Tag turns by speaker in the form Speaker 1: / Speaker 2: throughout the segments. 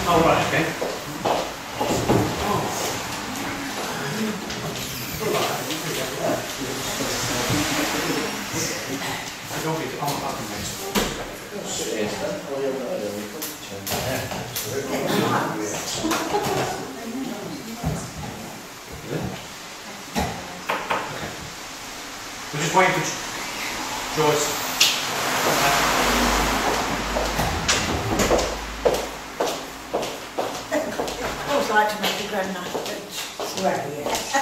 Speaker 1: Oh, right, okay. I don't need to unpack them next. We're just waiting for Joyce.
Speaker 2: I always like to make a grandma swear, yes.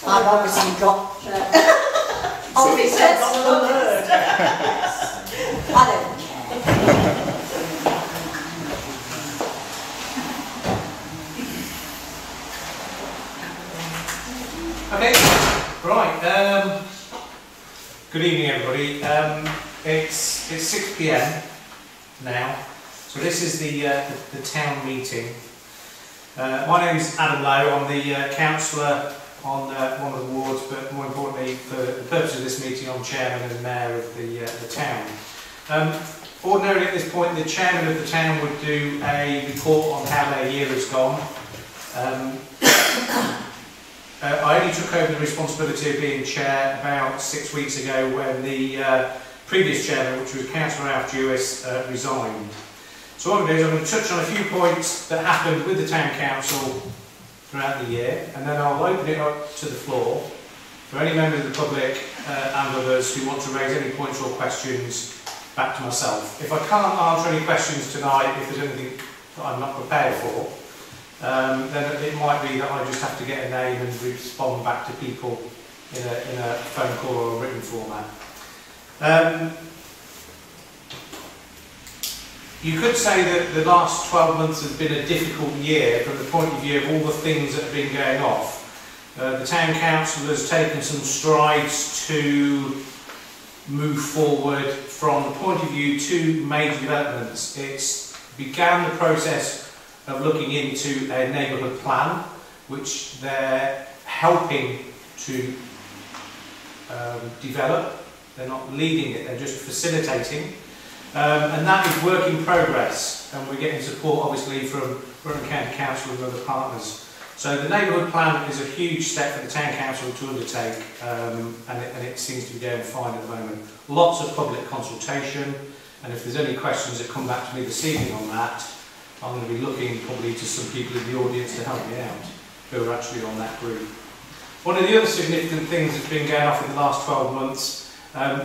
Speaker 2: I've obviously got obviously I've got the word. I don't care.
Speaker 1: Okay, right. Good evening, everybody. It's 6 PM now, so this is the town meeting. My name is Adam Lowe. I'm the councillor on one of the wards, but more importantly, for the purpose of this meeting, I'm chairman and mayor of the town. Ordinarily, at this point, the chairman of the town would do a report on how their year has gone. I only took over the responsibility of being chair about 6 weeks ago when the previous chairman, which was Councillor Alf Jewis, resigned. So what I'm going to do is I'm going to touch on a few points that happened with the town council throughout the year, and then I'll open it up to the floor for any member of the public and others who want to raise any points or questions back to myself. If I can't answer any questions tonight, if there's anything that I'm not prepared for, then it might be that I just have to get a name and respond back to people in a phone call or a written format. You could say that the last 12 months has been a difficult year from the point of view of all the things that have been going off. The town council has taken some strides to move forward from the point of view two major developments. It's began the process of looking into a neighbourhood plan, which they're helping to develop. They're not leading it, they're just facilitating. And that is work in progress, and we're getting support obviously from Rutland County Council and other partners. So the neighbourhood plan is a huge step for the town council to undertake, and it seems to be going fine at the moment. Lots of public consultation, and if there's any questions that come back to me this evening on that, I'm going to be looking probably to some people in the audience to help me out, who are actually on that group. One of the other significant things that's been going off in the last 12 months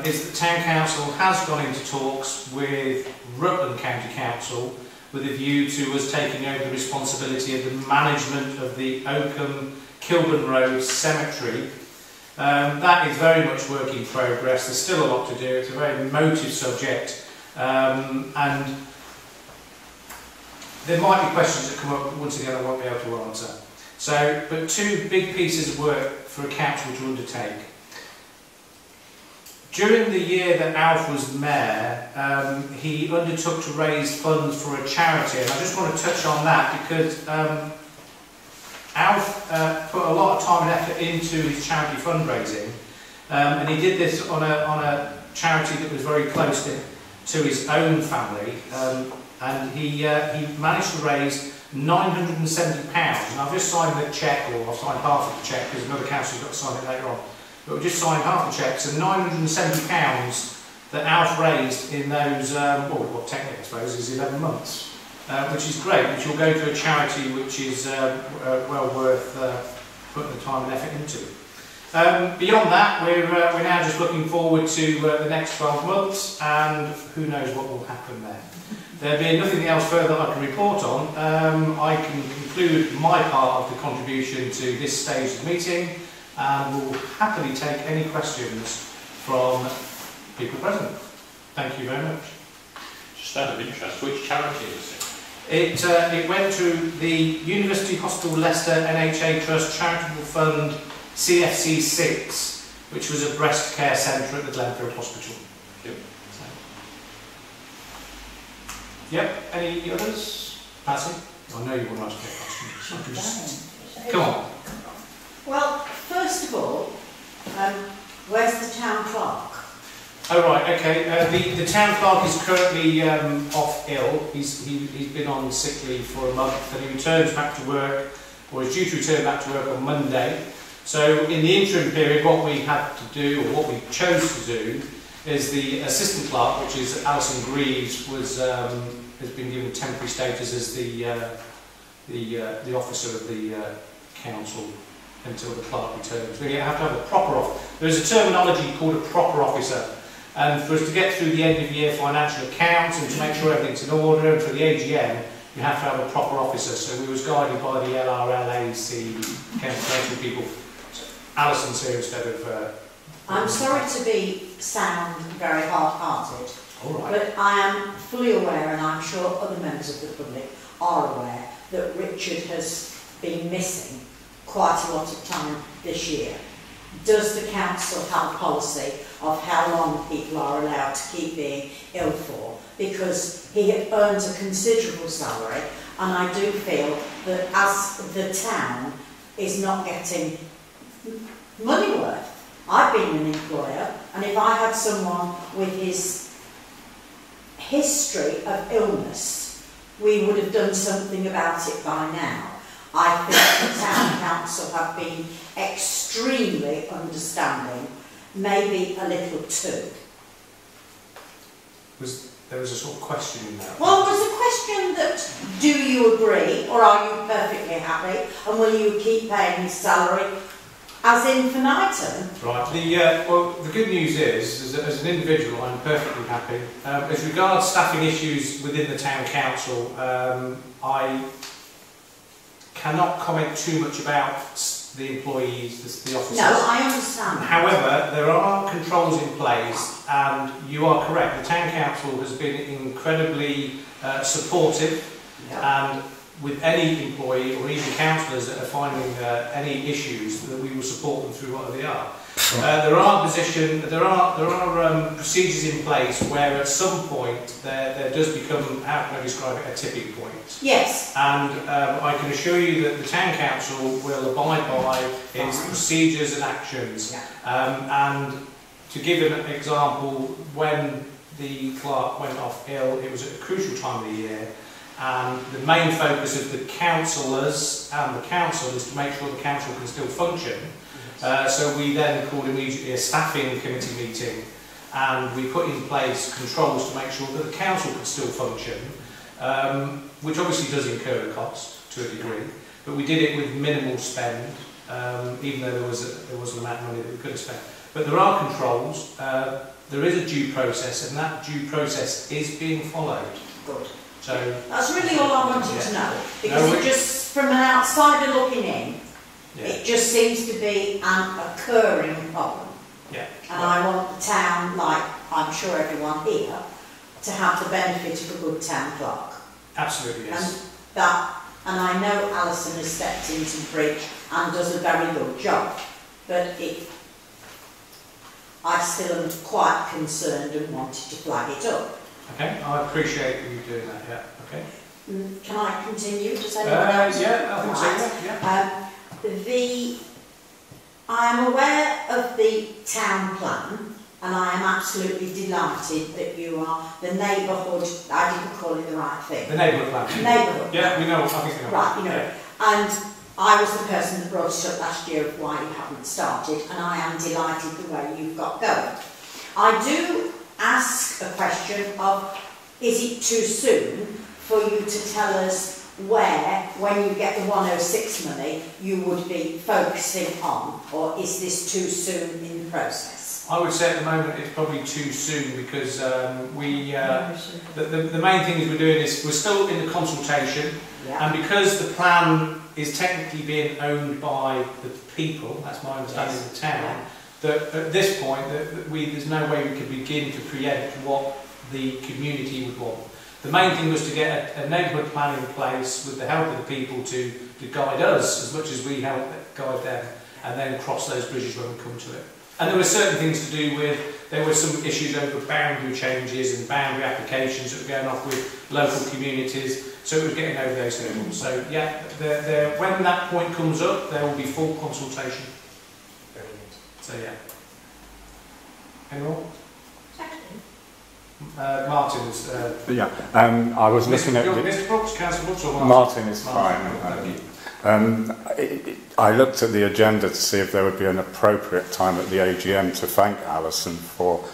Speaker 1: is that the town council has gone into talks with Rutland County Council with a view to us taking over the responsibility of the management of the Oakham Kilburn Road Cemetery. That is very much work in progress. There's still a lot to do. It's a very emotive subject, and there might be questions that come up, but once again I won't be able to answer. So, but two big pieces of work for a council to undertake. During the year that Alf was mayor, he undertook to raise funds for a charity, and I just want to touch on that because Alf put a lot of time and effort into his charity fundraising, and he did this on a charity that was very close to his own family, and he managed to raise £970, and I've just signed the cheque, or I've signed half of the cheque because another council's got to sign it later on. But we just signed half the cheque, so £970 that Alf raised in those, well, what technically I suppose is 11 months, which is great, which will go to a charity which is well worth putting the time and effort into. Beyond that, we're now just looking forward to the next 12 months, and who knows what will happen there. There being nothing else further I can report on, I can conclude my part of the contribution to this stage of the meeting, and will happily take any questions from people present. Thank you very much.
Speaker 3: Just out of interest, which charity is it?
Speaker 1: It went to the University Hospital Leicester NHA Trust Charitable Fund CFC 6, which was a breast care centre at the Glenfield Hospital.
Speaker 3: Yep.
Speaker 1: So. Yep, any others? Patsy? I know you want to ask a question. Come on.
Speaker 2: Well, first of all, where's the town clerk?
Speaker 1: Oh right, okay. The town clerk is currently off ill. He's been on sick leave for a month, and he returns back to work, or is due to return back to work on Monday. So in the interim period, what we had to do, or what we chose to do, is the assistant clerk, which is Alison Greaves, has been given temporary status as the officer of the council until the clerk returns. We have to have a proper officer. There is a terminology called a proper officer, and for us to get through the end of year financial accounts and to make sure everything's in order, and for the AGM, you have to have a proper officer. So we was guided by the LRLAC council people. So Alison's here instead of.
Speaker 4: I'm sorry to sound very hard-hearted,
Speaker 1: Right.
Speaker 4: but I am fully aware, and I'm sure other members of the public are aware, that Richard has been missing quite a lot of time this year. Does the council have a policy of how long people are allowed to keep being ill for? Because he earns a considerable salary, and I do feel that as the town is not getting money worth. I've been an employer, and if I had someone with his history of illness, we would have done something about it by now. I think the town council have been extremely understanding, maybe a little too.
Speaker 1: There was a sort of question in that.
Speaker 4: Well, there was a question that, do you agree, or are you perfectly happy, and will you keep paying his salary as infinitum?
Speaker 1: Right. Well, the good news is that as an individual, I'm perfectly happy. As regards staffing issues within the town council, I cannot comment too much about the employees, the officers.
Speaker 4: No, I understand.
Speaker 1: However, there are controls in place, and you are correct. The town council has been incredibly supportive, and with any employee or even councillors that are finding any issues, that we will support them through what they are. There are procedures in place where at some point there does become, how can I describe it, a tipping point.
Speaker 4: Yes.
Speaker 1: And I can assure you that the town council will abide by its procedures and actions. And to give an example, when the clerk went off ill, it was at a crucial time of the year. And the main focus of the councillors and the council is to make sure the council can still function. So we then called immediately a staffing committee meeting, and we put in place controls to make sure that the council could still function, which obviously does incur a cost to a degree, but we did it with minimal spend, even though there was an amount of money that we could have spent. But there are controls, there is a due process, and that due process is being followed.
Speaker 4: Good.
Speaker 1: So
Speaker 4: that's really all I wanted to know, because it just, from an outsider looking in, it just seems to be an occurring problem.
Speaker 1: Yeah.
Speaker 4: And I want the town, like I'm sure everyone here, to have the benefit of a good town clerk.
Speaker 1: Absolutely, yes.
Speaker 4: And I know Alison has stepped into the bridge and does a very good job, but I still am quite concerned and wanted to flag it up.
Speaker 1: Okay, I appreciate you doing that, yeah, okay.
Speaker 4: Can I continue? Does anyone else?
Speaker 1: Yeah, I think so, yeah.
Speaker 4: I am aware of the town plan, and I am absolutely delighted that you are the neighbourhood, I didn't call it the right thing.
Speaker 1: The neighbourhood plan.
Speaker 4: Neighbourhood.
Speaker 1: Yeah, we know, I think we know.
Speaker 4: Right, you know. Yeah. And I was the person that brought it up last year of why you haven't started, and I am delighted the way you've got going. I do ask a question of, is it too soon for you to tell us where, when you get the 106 money, you would be focusing on, or is this too soon in the process?
Speaker 1: I would say at the moment it's probably too soon, because the main thing is we're doing is we're still in the consultation, and because the plan is technically being owned by the people, that's my understanding of the town, that at this point there's no way we could begin to preempt what the community would want. The main thing was to get a neighbourhood plan in place with the help of the people to guide us as much as we help guide them, and then cross those bridges when we come to it. And there were certain things to do with, there were some issues over boundary changes and boundary applications that were going off with local communities, so it was getting over those hurdles. So yeah, when that point comes up, there will be full consultation. So yeah. Any more? Martin was...
Speaker 5: Yeah, I was looking at...
Speaker 1: Mr Brooks, Councillor Brooks or Martin?
Speaker 5: Martin is
Speaker 1: Martin,
Speaker 5: fine. I looked at the agenda to see if there would be an appropriate time at the AGM to thank Alison for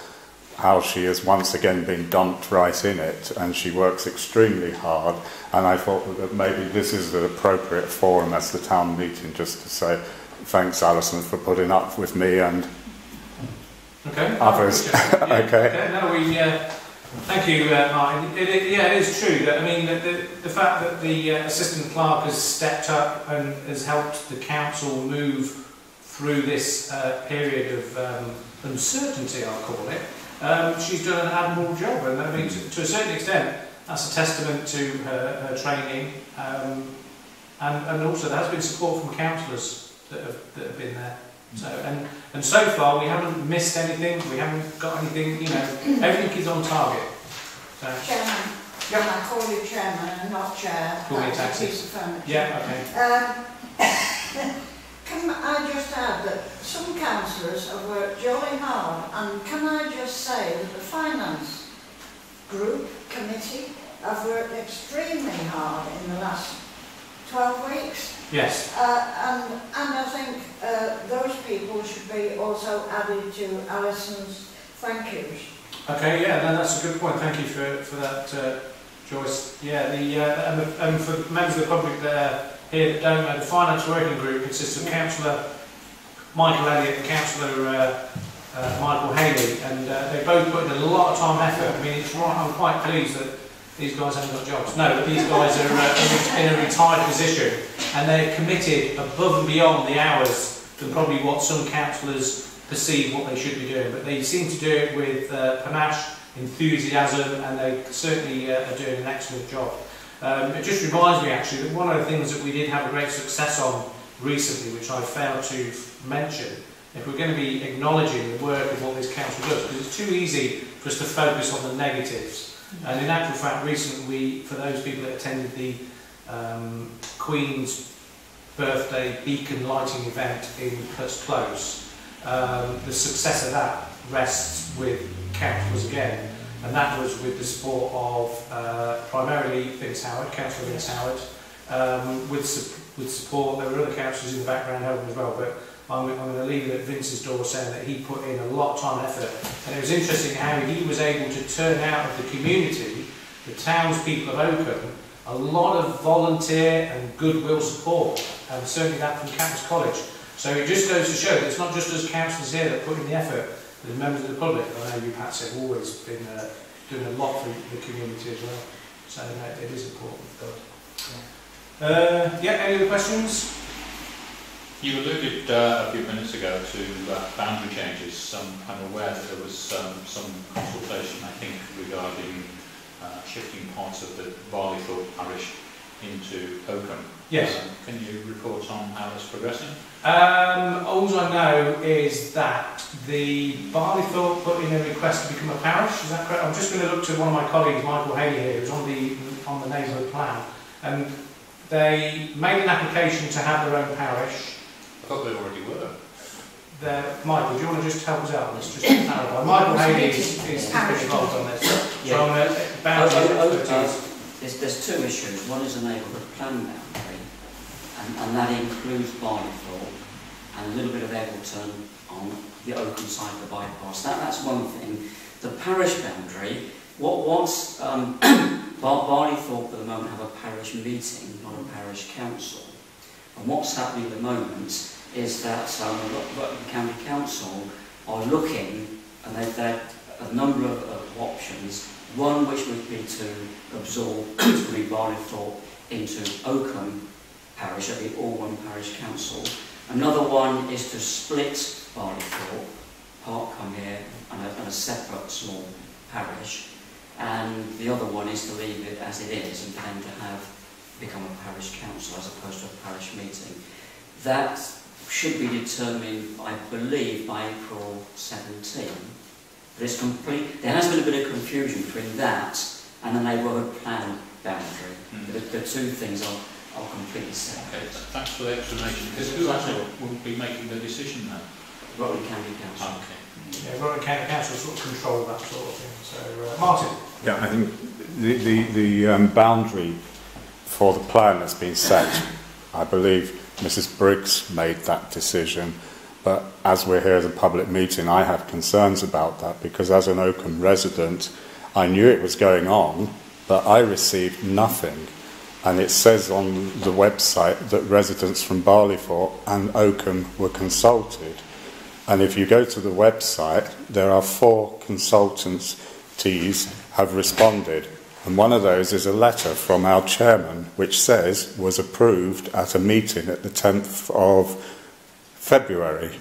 Speaker 5: how she has once again been dumped right in it, and she works extremely hard, and I thought that maybe this is the appropriate forum as the town meeting just to say thanks Alison for putting up with me and others. Okay.
Speaker 1: No, thank you, Martin. It is true that, I mean, the fact that the assistant clerk has stepped up and has helped the council move through this period of uncertainty, I'll call it. She's done an admirable job, and I mean, to a certain extent, that's a testament to her training, and also there has been support from councillors that have been there. So and so far we haven't missed anything. We haven't got anything. You know, everything is on target. So.
Speaker 2: Chairman,
Speaker 1: yep.
Speaker 2: I call you chairman and not chair.
Speaker 1: Call me a taxi.
Speaker 2: Piece of furniture.
Speaker 1: Yeah. Okay.
Speaker 2: Can I just add that some councillors have worked jolly hard, and can I just say that the finance group committee have worked extremely hard in the last 12 weeks.
Speaker 1: Yes.
Speaker 2: And I think those people should be also added to Alison's thank yous. Okay,
Speaker 1: yeah, no, that's a good point. Thank you for that, Joyce. Yeah, and for members of the public there here that don't know, the finance working group consists of Councillor Michael Elliott and Councillor Michael Haley, and they both put in a lot of time and effort. I mean, it's right. I'm quite pleased that these guys haven't got jobs. No, but these guys are in a retired position, and they're committed above and beyond the hours than probably what some councillors perceive what they should be doing. But they seem to do it with panache, enthusiasm, and they certainly are doing an excellent job. It just reminds me actually that one of the things that we did have a great success on recently, which I failed to mention, if we're going to be acknowledging the work of what this council does, because it's too easy for us to focus on the negatives. And in actual fact, recently, for those people that attended the Queen's birthday beacon lighting event in Cuts Close, the success of that rests with councillors again, and that was with the support of primarily Vince Howard, Councillor Vince Howard, with support. There were other councillors in the background helping as well, but I'm going to leave it at Vince's door saying that he put in a lot of time and effort, and it was interesting how he was able to turn out of the community, the townspeople of Oakham, a lot of volunteer and goodwill support, and certainly that from Campus College. So it just goes to show that it's not just us councillors here that put in the effort, but the members of the public. I know you, Pat, have always been doing a lot for the community as well. So it is important. Yeah, any other questions?
Speaker 3: You alluded a few minutes ago to boundary changes. I'm aware that there was some consultation, I think, regarding shifting parts of the Barleythorpe parish into Oakham.
Speaker 1: Yes.
Speaker 3: Can you report on how that's progressing?
Speaker 1: All I know is that the Barleythorpe put in a request to become a parish. Is that correct? I'm just going to look to one of my colleagues, Michael Haley here, who's on the neighbourhood plan, and they made an application to have their own parish.
Speaker 3: I thought they already were.
Speaker 1: Michael, do you want to just help us out on this? Just to clarify. Michael Haley is involved on this.
Speaker 6: Yeah.
Speaker 1: From boundary expertise.
Speaker 6: There's two issues. One is a neighbourhood plan boundary, and that includes Barleythorpe and a little bit of Eggleton on the Oakham side of the bypass. That's one thing. The parish boundary, once Barleythorpe at the moment have a parish meeting, not a parish council. And what's happening at the moment is that Rutland County Council are looking, and they've had a number of options. One which would be to absorb Barleythorpe into Oakham Parish, that'd be all one parish council. Another one is to split Barleythorpe, Parkham here, and a separate small parish. And the other one is to leave it as it is and for them to become a parish council as opposed to a parish meeting. That should be determined, I believe, by April 17. But it's complete. There has been a bit of confusion between that and the neighbourhood plan boundary. The two things are completely separate.
Speaker 3: Okay, thanks for the explanation. Because who actually will be making the decision then?
Speaker 6: Rutland County Council.
Speaker 3: Okay.
Speaker 1: Yeah, Rutland County Council sort of control that sort of thing. So, Martin.
Speaker 5: Yeah, I think the boundary for the plan has been set. I believe Mrs. Briggs made that decision, but as we're here at a public meeting, I have concerns about that because as an Oakham resident, I knew it was going on, but I received nothing. And it says on the website that residents from Barleythorpe and Oakham were consulted. And if you go to the website, there are 4 consultancies have responded. And one of those is a letter from our chairman, which says was approved at a meeting at the 10th of February.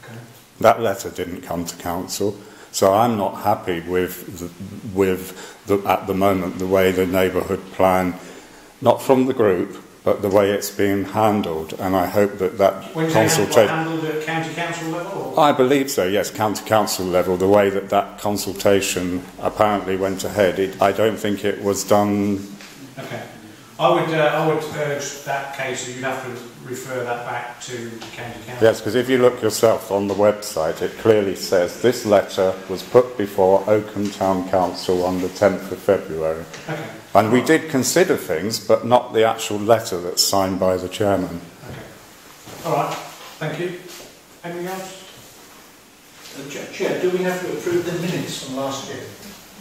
Speaker 1: Okay.
Speaker 5: That letter didn't come to council. So I'm not happy with at the moment, the way the neighbourhood plan, not from the group, but the way it's being handled, and I hope that
Speaker 1: When you
Speaker 5: consultation...
Speaker 1: handled at county council level? Or?
Speaker 5: I believe so, yes, county council level, the way that consultation apparently went ahead, I don't think it was done...
Speaker 1: Okay. I would urge that case that you'd have to refer that back to county council.
Speaker 5: Yes, because if you look yourself on the website, it clearly says this letter was put before Oakham Town Council on the 10th of February.
Speaker 1: Okay.
Speaker 5: And we did consider things, but not the actual letter that's signed by the chairman.
Speaker 1: Okay. All right. Thank you. Anything else?
Speaker 7: Chair, do we have to approve the minutes from last year?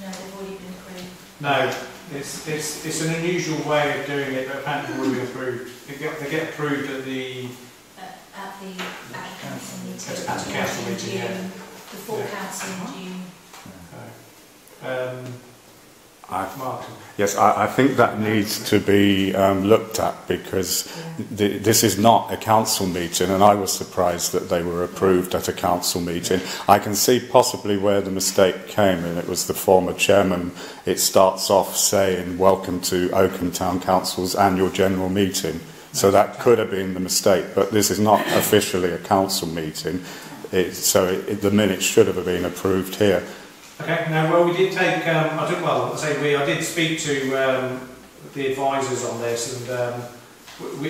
Speaker 8: No, they've already been approved.
Speaker 1: No. It's an unusual way of doing it, but apparently already been approved. They get approved at the
Speaker 8: council meeting.
Speaker 1: At the council meeting, yeah.
Speaker 8: The full
Speaker 1: Yeah.
Speaker 8: council in June.
Speaker 1: Martin.
Speaker 5: Yes, I think that needs to be looked at because this is not a council meeting, and I was surprised that they were approved at a council meeting. I can see possibly where the mistake came, and it was the former chairman. It starts off saying, "Welcome to Oakham Town Council's annual general meeting." So that could have been the mistake, but this is not officially a council meeting. The minutes should have been approved here.
Speaker 1: Okay. Now, well, we did take. I did speak to the advisors on this, and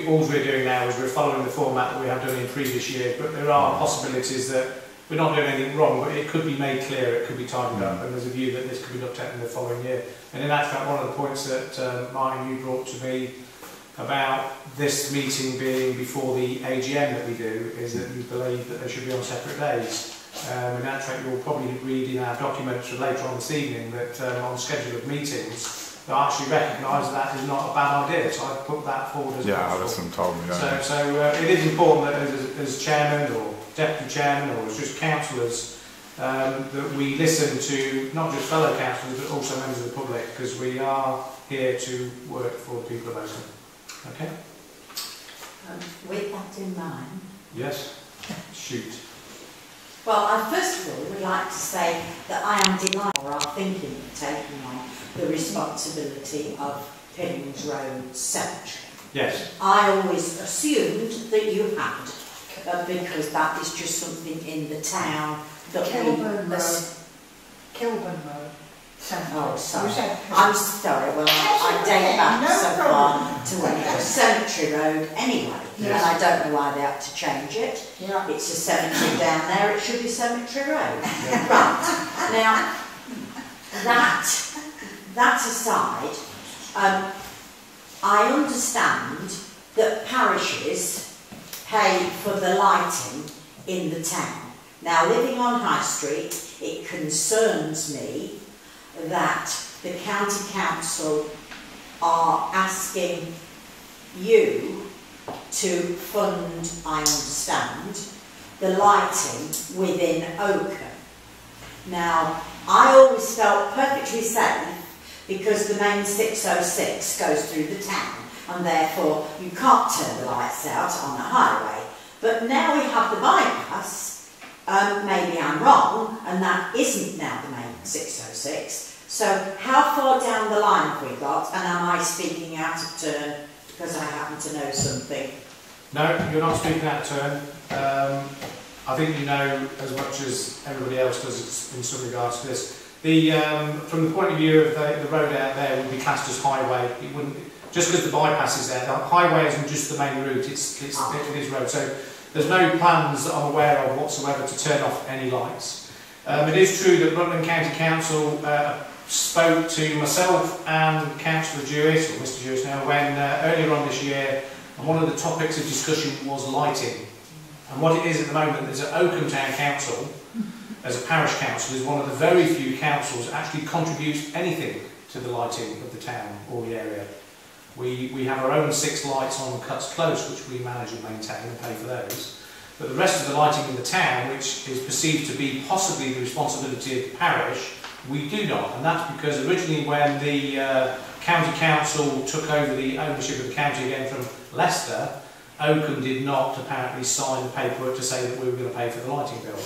Speaker 1: all we're doing now is we're following the format that we have done in previous years. But there are possibilities that we're not doing anything wrong, but it could be made clear, it could be tidied up, and there's a view that this could be looked at in the following year. And in fact, one of the points that Martin, you brought to me about this meeting being before the AGM that we do is that you believe that they should be on separate days. In that track, you'll probably read in our documents from later on this evening that on schedule of meetings, they actually recognise that is not a bad idea. So I put that forward as
Speaker 5: Yeah,
Speaker 1: possible.
Speaker 5: Alison told me that.
Speaker 1: So it is important that as chairman or deputy chairman or as just councillors that we listen to not just fellow councillors but also members of the public, because we are here to work for the people of Oakham. Okay?
Speaker 4: With that in mind,
Speaker 1: Yes? Shoot.
Speaker 4: well, I first of all would like to say that I am delighted for our thinking of taking on the responsibility of Pinnings Road Cemetery.
Speaker 1: Yes.
Speaker 4: I always assumed that you had, because that is just something in the town that
Speaker 2: Kilburn
Speaker 4: we...
Speaker 2: Road. Kilburn Road.
Speaker 4: Oh, sorry.
Speaker 2: You said
Speaker 4: I'm sorry, well, I date back
Speaker 2: No
Speaker 4: so
Speaker 2: problem.
Speaker 4: far to when it was Cemetery Road anyway,
Speaker 2: Yes.
Speaker 4: and I don't know why they had to change it.
Speaker 2: Yeah.
Speaker 4: It's a cemetery down there, it should be Cemetery Road. Right, now, that aside, I understand that parishes pay for the lighting in the town. Now, living on High Street, it concerns me that the county council are asking you to fund, I understand, the lighting within Oakham. Now, I always felt perfectly safe because the main 606 goes through the town and therefore you can't turn the lights out on the highway. But now we have the bypass, maybe I'm wrong, and that isn't now the main 606. So how far down the line have we got, and am I speaking out of turn because I happen to know something?
Speaker 1: No, you're not speaking out of turn. I think you know as much as everybody else does in some regards to this. From the point of view of the road out there would be classed as highway. It wouldn't, just because the bypass is there. The highway isn't just the main route; it is road. So There's no plans that I'm aware of whatsoever to turn off any lights. It is true that Rutland County Council spoke to myself and Councillor Jewett, or Mr Jewett now, when earlier on this year, and one of the topics of discussion was lighting. And what it is at the moment is that Oakham Town Council, as a parish council, is one of the very few councils that actually contributes anything to the lighting of the town or the area. We have our own 6 lights on Cuts Close, which we manage and maintain and pay for those. But the rest of the lighting in the town, which is perceived to be possibly the responsibility of the parish, we do not. And that's because originally when the county council took over the ownership of the county again from Leicester, Oakham did not apparently sign the paperwork to say that we were going to pay for the lighting bill.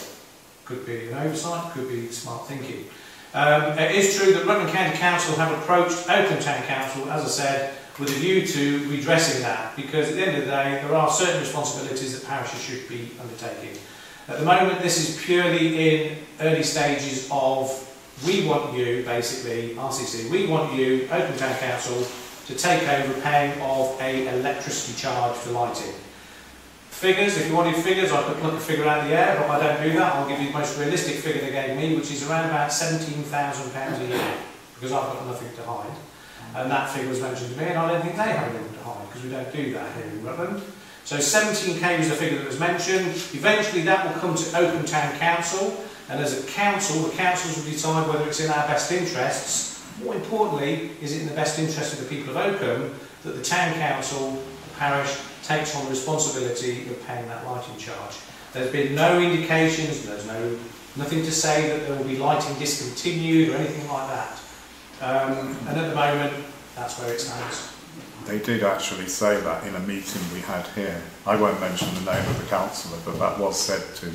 Speaker 1: Could be an oversight, could be smart thinking. It is true that Rutland County Council have approached Oakham Town Council, as I said, with a view to redressing that, because at the end of the day there are certain responsibilities that parishes should be undertaking. At the moment this is purely in early stages of, we want you, basically, RCC, we want you, Oakham Town Council, to take over paying of an electricity charge for lighting. Figures, if you wanted figures, I could pluck a figure out of the air, but I don't do that. I'll give you the most realistic figure they gave me, which is around about £17,000 a year, because I've got nothing to hide. And that figure was mentioned to me, and I don't think they have anything to hide, because we don't do that here in Rutland. So 17k was the figure that was mentioned. Eventually that will come to Oakham Town Council, and as a council, the councils will decide whether it's in our best interests. More importantly, is it in the best interest of the people of Oakham that the town council, the parish, takes on the responsibility of paying that lighting charge. There's been no indications, there's nothing to say that there will be lighting discontinued or anything like that. And at the moment, that's where it stands.
Speaker 5: They did actually say that in a meeting we had here. I won't mention the name of the councillor, but that was said to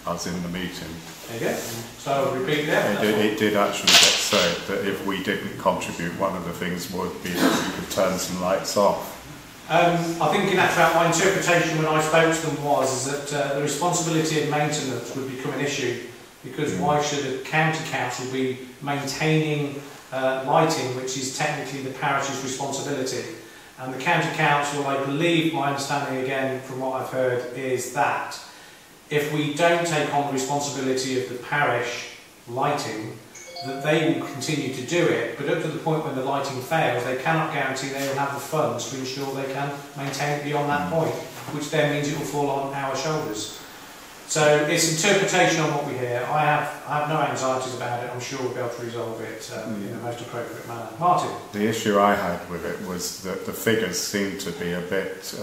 Speaker 5: us in the meeting.
Speaker 1: There you go. So I'll repeat that.
Speaker 5: It did actually get said that if we didn't contribute, one of the things would be that we could turn some lights off.
Speaker 1: I think in actual fact my interpretation when I spoke to them was that the responsibility of maintenance would become an issue, because why should a county council be maintaining lighting, which is technically the parish's responsibility? And the county council, I believe, my understanding again from what I've heard, is that if we don't take on the responsibility of the parish lighting, that they will continue to do it, but up to the point when the lighting fails, they cannot guarantee they will have the funds to ensure they can maintain it beyond that point, which then means it will fall on our shoulders. So it's interpretation on what we hear. I have no anxieties about it. I'm sure we'll be able to resolve it in the most appropriate manner. Martin?
Speaker 5: The issue I had with it was that the figures seemed to be a bit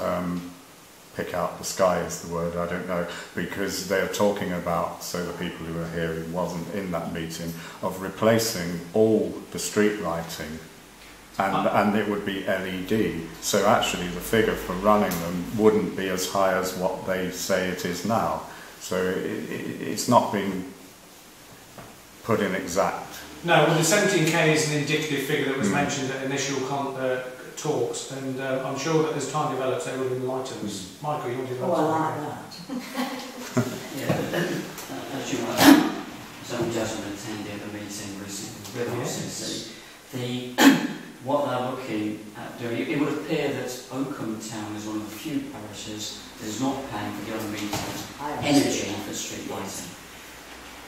Speaker 5: pick out the sky is the word, I don't know, because they're talking about, so the people who are here who wasn't in that meeting, of replacing all the street lighting, and it would be LED. So actually the figure for running them wouldn't be as high as what they say it is now. So it's not been put in exact.
Speaker 1: No, well the 17k is an indicative figure that was mentioned at initial talks, and I'm sure that as time develops they will enlighten us. Michael, you want to?
Speaker 4: Oh, I like that.
Speaker 6: Yeah, as you know, some gentlemen attended a meeting recently with RCC. What they're looking at doing, it would appear that Oakham Town is one of the few parishes that is not paying for the unmetered energy for street lighting.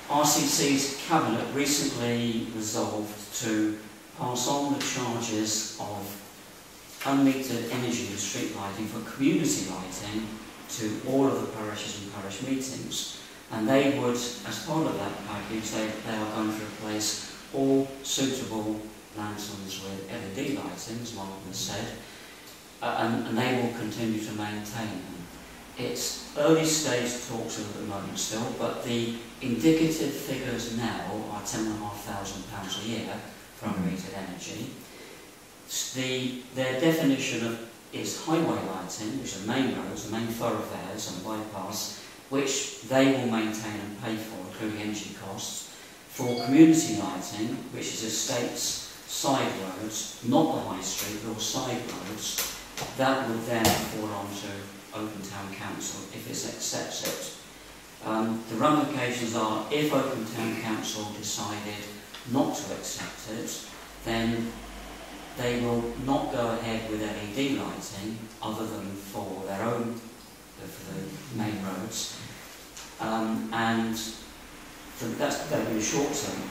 Speaker 6: RCC's Cabinet recently resolved to pass on the charges of unmetered energy for street lighting for community lighting to all of the parishes and parish meetings. And they would, as part of that package, they are going to replace all suitable lanterns with LED lighting, as Martin has said, and they will continue to maintain them. It's early stage talks at the moment still, but the indicative figures now are £10,500 a year for unmetered energy. Their definition is highway lighting, which are main roads, the main thoroughfares and bypass, which they will maintain and pay for, including energy costs. For community lighting, which is estates, side roads, not the high street, but side roads, that would then fall onto Oakham Town Council if it accepts it. The ramifications are, if Oakham Town Council decided not to accept it, then they will not go ahead with LED lighting other than for their own the main roads. And that's going to be a short-term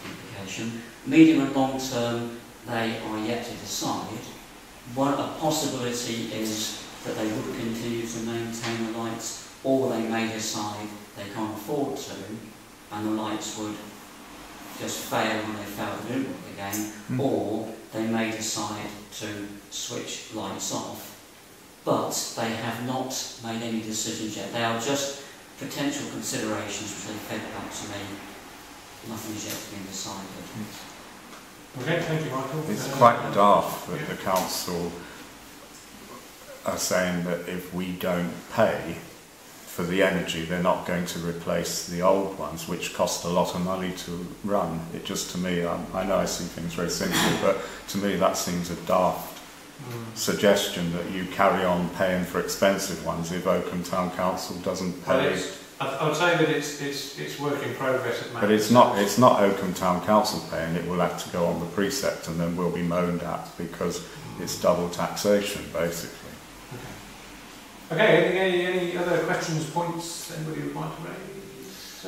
Speaker 6: implication. Medium and long-term, they are yet to decide. A possibility is that they would continue to maintain the lights, or they may decide they can't afford to, and the lights would just fail when they fail to do it again, or they may decide to switch lights off. But they have not made any decisions yet. They are just potential considerations which they fed back to me. Nothing has yet been decided.
Speaker 1: Okay, thank you, Michael.
Speaker 5: It's quite daft that the council are saying that if we don't pay for the energy, they're not going to replace the old ones, which cost a lot of money to run. It just, to me, I know I see things very simply, but to me that seems a daft suggestion that you carry on paying for expensive ones if Oakham Town Council doesn't pay.
Speaker 1: Well, I would say that it's work in progress at the moment.
Speaker 5: But it's not Oakham Town Council paying. It will have to go on the precept and then will be moaned at because it's double taxation, basically.
Speaker 1: Okay, any other questions, points anybody would like to raise?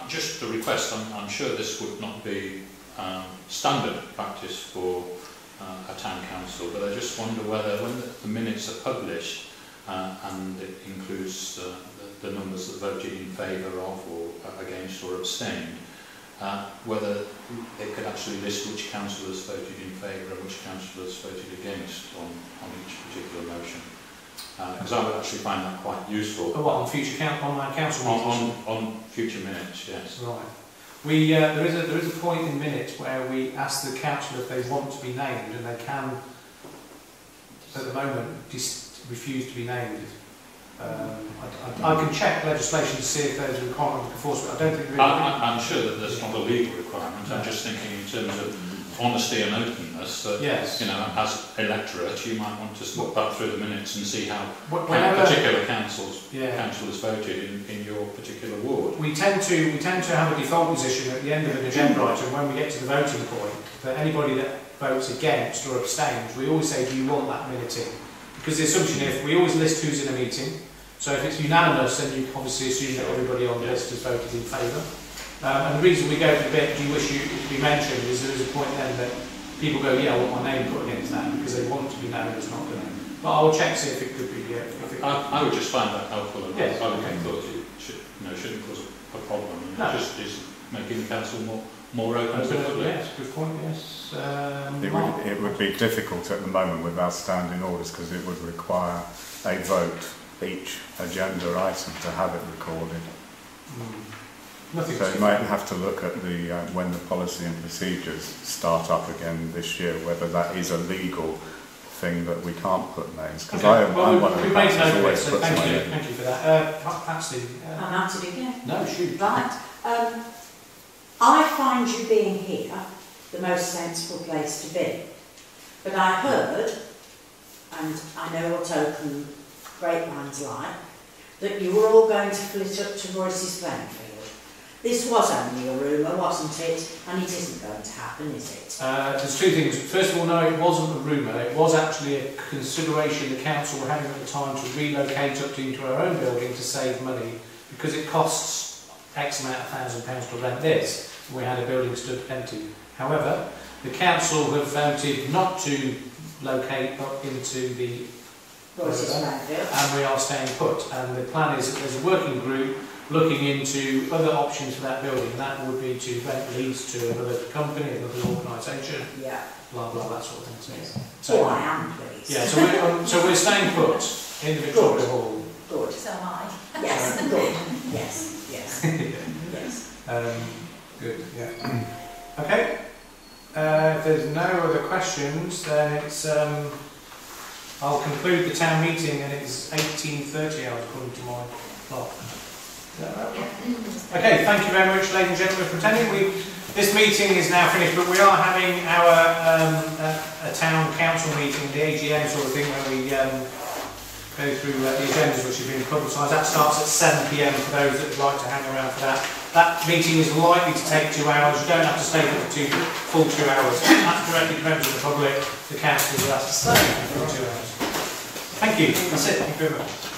Speaker 3: Just a request. I'm sure this would not be standard practice for a town council, but I just wonder whether when the minutes are published and it includes the numbers that voted in favour of or against or abstained, whether it could actually list which councillors voted in favour and which councillors voted against on each particular motion. Because I would actually find that quite useful.
Speaker 1: Oh, what, on future online council meetings?
Speaker 3: On future minutes, yes.
Speaker 1: Right. There is a point in minutes where we ask the council if they want to be named, and they can, at the moment, refuse to be named. I can check legislation to see if there's a requirement to enforce, but I don't think there is.
Speaker 3: I'm sure that there's not a legal requirement. I'm just thinking in terms of honesty and openness. That,
Speaker 1: yes.
Speaker 3: You know, as electorate, you might want to look back through the minutes and see how particular council has voted in your particular ward.
Speaker 1: We tend to have a default position at the end of an agenda item when we get to the voting point that anybody that votes against or abstains, we always say, do you want that minute in? Because the assumption is we always list who's in a meeting. So if it's unanimous, then you obviously assume that everybody on the list has voted in favour. And the reason we go to the bit, do you wish you to be mentioned, is there is a point then that people go, yeah, I want my name put against that, because they want to be known as not done. But I'll check, see if it could be.
Speaker 3: I would just find that helpful. And
Speaker 1: yes,
Speaker 3: I would think that it shouldn't cause a problem. No. It just is making the council more open to the public.
Speaker 1: Yes, good point, yes.
Speaker 5: It would be difficult at the moment with our standing orders because it would require a vote each agenda item to have it recorded. So you might have to look at the when the policy and procedures start up again this year, whether that is a legal thing that we can't put names. Because I'm one of the ones who always puts my name.
Speaker 1: Thank you for that. Patsy.
Speaker 4: I'm at it again.
Speaker 1: No, shoot.
Speaker 4: Right. I find you being here the most sensible place to be. But I heard, and I know what Oakham Grapevine's like, that you were all going to flit up to Royce's playing field. This was only a rumour, wasn't it? And it isn't going to happen, is it?
Speaker 1: There's two things. First of all, no, it wasn't a rumour. It was actually a consideration the council were having at the time to relocate up into our own building to save money, because it costs X amount of £1,000 to rent this. We had a building stood empty. However, the council have voted not to locate up into the and we are staying put. And the plan is that there's a working group looking into other options for that building. That would be to rent lease to another company, another organisation, blah blah, that sort of thing.
Speaker 4: So I am pleased.
Speaker 1: Yeah, so we're staying put in the Victoria Hall.
Speaker 4: Good.
Speaker 8: So am I.
Speaker 4: Yes, good. Yes, yes. Yes.
Speaker 1: Good, yeah. Okay. If there's no other questions, then it's I'll conclude the town meeting, and it's 18:30 hours according to my clock. Okay, thank you very much, ladies and gentlemen, for attending. This meeting is now finished, but we are having our a town council meeting, the AGM sort of thing, where we go through the agendas which have been publicised. That starts at 7 p.m. for those that would like to hang around for that. That meeting is likely to take 2 hours. You don't have to stay for full 2 hours. That's directly to members of the public. The council will have to stay for 2 hours. Thank you. That's it. Thank you very much.